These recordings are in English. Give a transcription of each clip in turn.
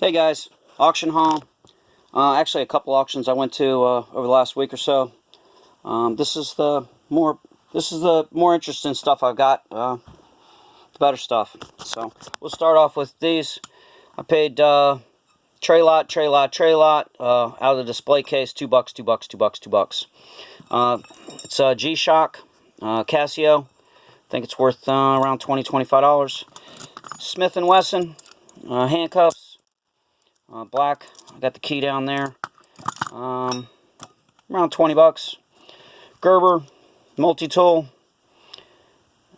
Hey guys, auction haul. Actually, a couple auctions I went to over the last week or so. This is the more interesting stuff I've got. The better stuff. So we'll start off with these. I paid tray lot out of the display case. $2. It's a G-Shock Casio. I think it's worth around $20-25. Smith & Wesson handcuffs. Black. I got the key down there. Around $20. Gerber multi-tool.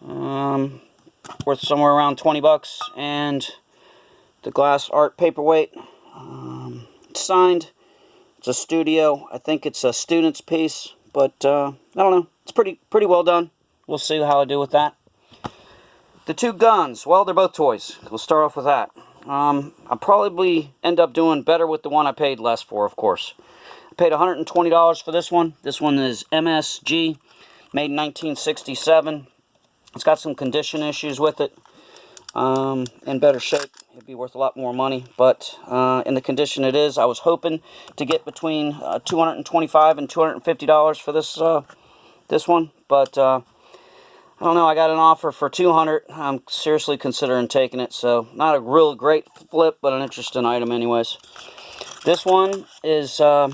Worth somewhere around $20. And the glass art paperweight. It's signed. It's a studio. I think it's a student's piece, but I don't know. It's pretty well done. We'll see how I do with that. The two guns. Well, they're both toys. We'll start off with that. I'll probably end up doing better with the one I paid less for, of course. I paid $120 for this one. This one is MSG, made in 1967. It's got some condition issues with it. In better shape, it'd be worth a lot more money. But in the condition it is, I was hoping to get between $225 and $250 for this one. But I don't know, I got an offer for $200. I'm seriously considering taking it, so not a real great flip, but an interesting item anyways. This one is, I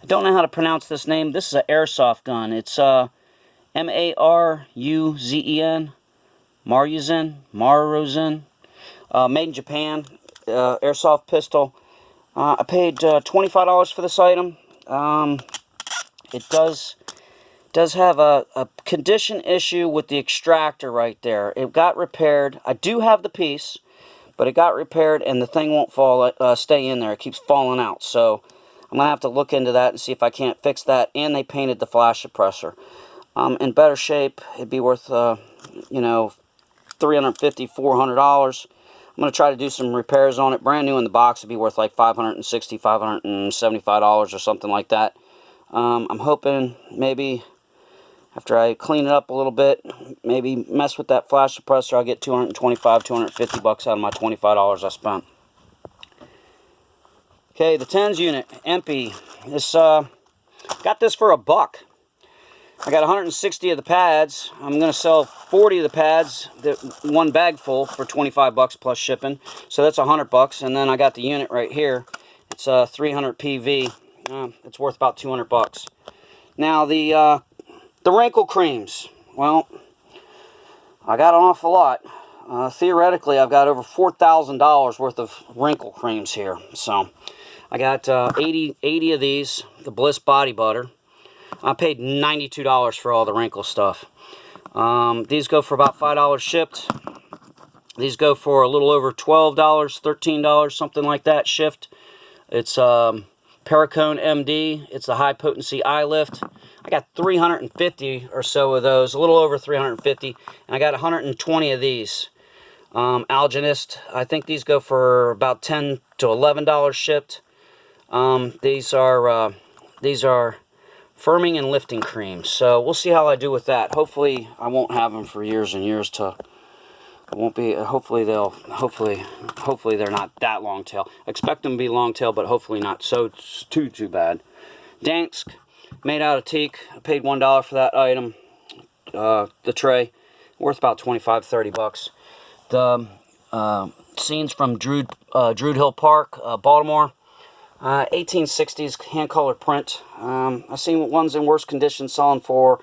don't know how to pronounce this name. This is an airsoft gun. It's M-A-R-U-Z-E-N, Maruzen, made in Japan, airsoft pistol. I paid $25 for this item. It does have a condition issue with the extractor right there. It got repaired. I do have the piece, but it got repaired and the thing won't stay in there. It keeps falling out. So I'm going to have to look into that and see if I can't fix that. And they painted the flash suppressor. In better shape, it'd be worth, you know, $350, $400. I'm going to try to do some repairs on it. Brand new in the box, it'd be worth like $560, $575 or something like that. I'm hoping maybe after I clean it up a little bit, maybe mess with that flash suppressor, I'll get $225, $250 out of my $25 I spent. Okay, the tens unit, empty. This got this for $1. I got 160 of the pads. I'm going to sell 40 of the pads, one bag full, for $25 plus shipping. So that's $100. And then I got the unit right here. It's 300 PV. It's worth about $200. Now the Wrinkle creams. Well, I got an awful lot. Theoretically, I've got over $4,000 worth of Wrinkle creams here. So I got 80 of these, the Bliss Body Butter. I paid $92 for all the Wrinkle stuff. These go for about $5 shipped. These go for a little over $12, $13, something like that shipped. It's Paracone MD. It's the high potency eye lift. I got 350 or so of those, a little over 350, and I got 120 of these. Alginist, I think these go for about $10 to $11 shipped. These are firming and lifting creams, so we'll see how I do with that. Hopefully, I won't have them for years and years. Hopefully they're not that long tail. Expect them to be long tail, but hopefully not so too bad. Dansk, made out of teak. I paid $1 for that item. The tray, worth about $25-30. The scenes from Druid Hill Park, Baltimore. 1860s hand-colored print. I've seen ones in worse condition selling for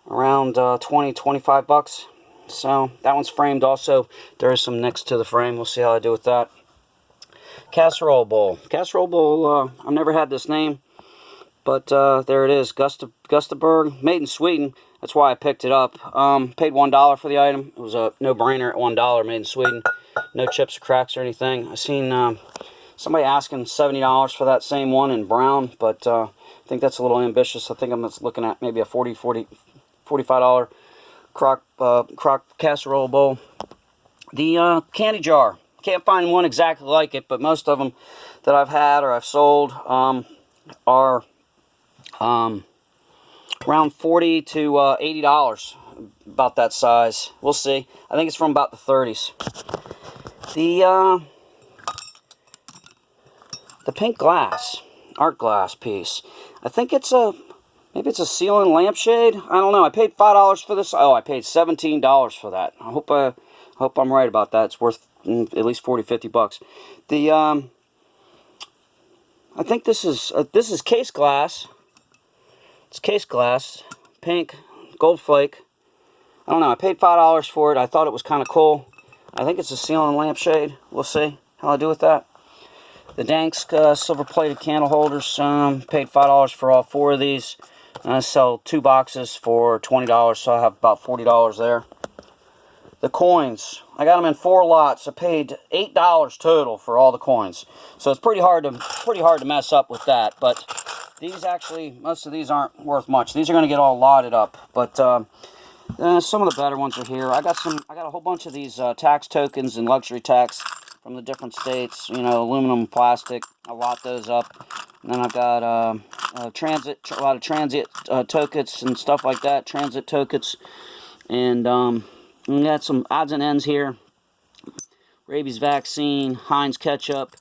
around $20-25. So that one's framed also. There is some nicks to the frame. We'll see how I do with that. Casserole bowl. Casserole bowl, I've never had this name, but there it is. Gustavsberg, made in Sweden. That's why I picked it up. Paid $1 for the item. It was a no-brainer at $1, made in Sweden. No chips or cracks or anything. I seen somebody asking $70 for that same one in brown, but I think that's a little ambitious. I think I'm just looking at maybe a $45 crock casserole bowl. The candy jar. Can't find one exactly like it, but most of them that I've had or I've sold are around $40 to $80, about that size. We'll see. I think it's from about the 30s. The the pink glass, art glass piece. I think it's a, maybe it's a ceiling lampshade. I don't know. I paid $5 for this. Oh, I paid $17 for that. I hope I'm right about that. It's worth at least 40, 50 bucks. The I think this is case glass. It's case glass, pink, gold flake. I don't know. I paid $5 for it. I thought it was kind of cool. I think it's a ceiling lampshade. We'll see how I do with that. The Dansk silver-plated candle holders. Paid $5 for all 4 of these. I sell 2 boxes for $20, so I have about $40 there. The coins. I got them in 4 lots. I paid $8 total for all the coins. So it's pretty hard to mess up with that. But these actually, most of these aren't worth much. These are going to get all lotted up. But some of the better ones are here. I got a whole bunch of these tax tokens and luxury tax from the different states. You know, aluminum, plastic. I lot those up. And then I've got a lot of transit tokens and stuff like that. Transit tokens. And we got some odds and ends here. Rabies vaccine, Heinz ketchup,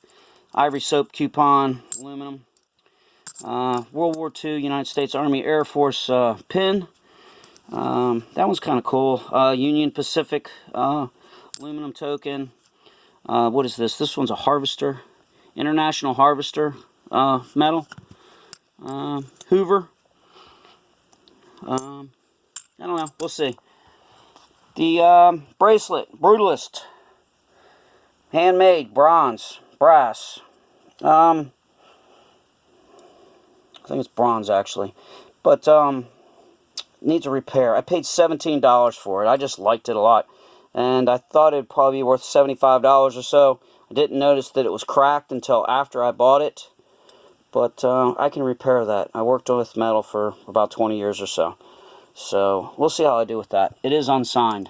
Ivory soap coupon, aluminum. World War II, United States Army Air Force pin. That one's kind of cool. Union Pacific aluminum token. What is this? This one's a harvester. International Harvester medal. Hoover. I don't know. We'll see. The bracelet. Brutalist. Handmade. Bronze. Brass. I think it's bronze actually. But needs a repair. I paid $17 for it. I just liked it a lot. And I thought it'd probably be worth $75 or so. I didn't notice that it was cracked until after I bought it. But I can repair that. I worked with metal for about 20 years or so. So we'll see how I do with that. It is unsigned.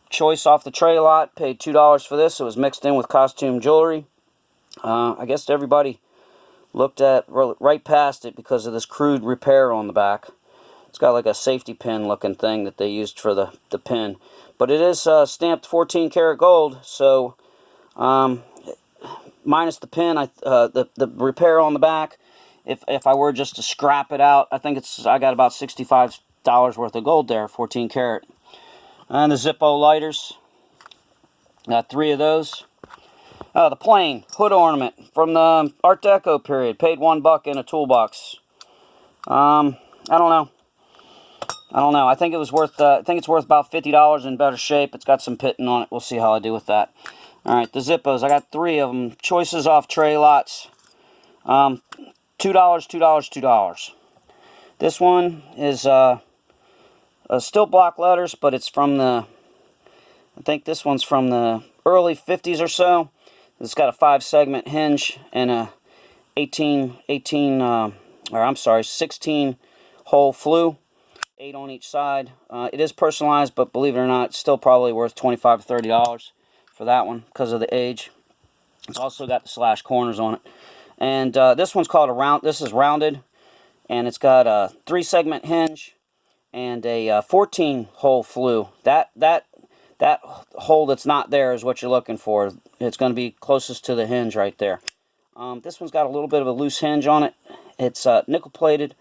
Choice off the tray lot. Paid $2 for this. It was mixed in with costume jewelry. I guess everybody looked at right past it because of this crude repair on the back. It's got like a safety pin looking thing that they used for the pin. But it is stamped 14 karat gold, so minus the pin, the repair on the back, if I were just to scrap it out, I think I got about $65 worth of gold there, 14 karat. And the Zippo lighters, got 3 of those. The plain hood ornament from the Art Deco period, paid $1 in a toolbox. I don't know. I think it was worth. I think it's worth about $50 in better shape. It's got some pitting on it. We'll see how I do with that. All right, the Zippos. I got 3 of them. Choices off tray lots. $2, $2. This one is still block letters, but it's from the. I think this one's from the early 50s or so. It's got a 5-segment hinge and a 16 hole flue. 8 on each side. It is personalized, but believe it or not, it's still probably worth $25 to $30 for that one because of the age. It's also got the slash corners on it. And this one's called a round. This is rounded, and it's got a 3-segment hinge and a 14-hole flue. That hole that's not there is what you're looking for. It's going to be closest to the hinge right there. This one's got a little bit of a loose hinge on it. It's nickel plated.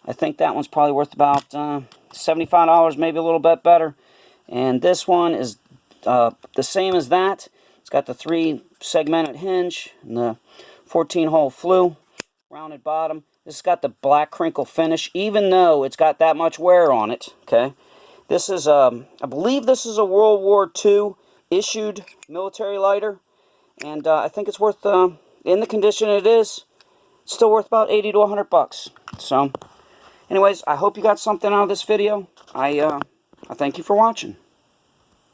I think that one's probably worth about $75, maybe a little bit better. And this one is the same as that. It's got the 3-segmented hinge and the 14-hole flue, rounded bottom. This has got the black crinkle finish, even though it's got that much wear on it. Okay, this is I believe this is a World War II issued military lighter, and I think it's worth in the condition it is, it's still worth about $80 to $100. So. Anyways, I hope you got something out of this video. I thank you for watching.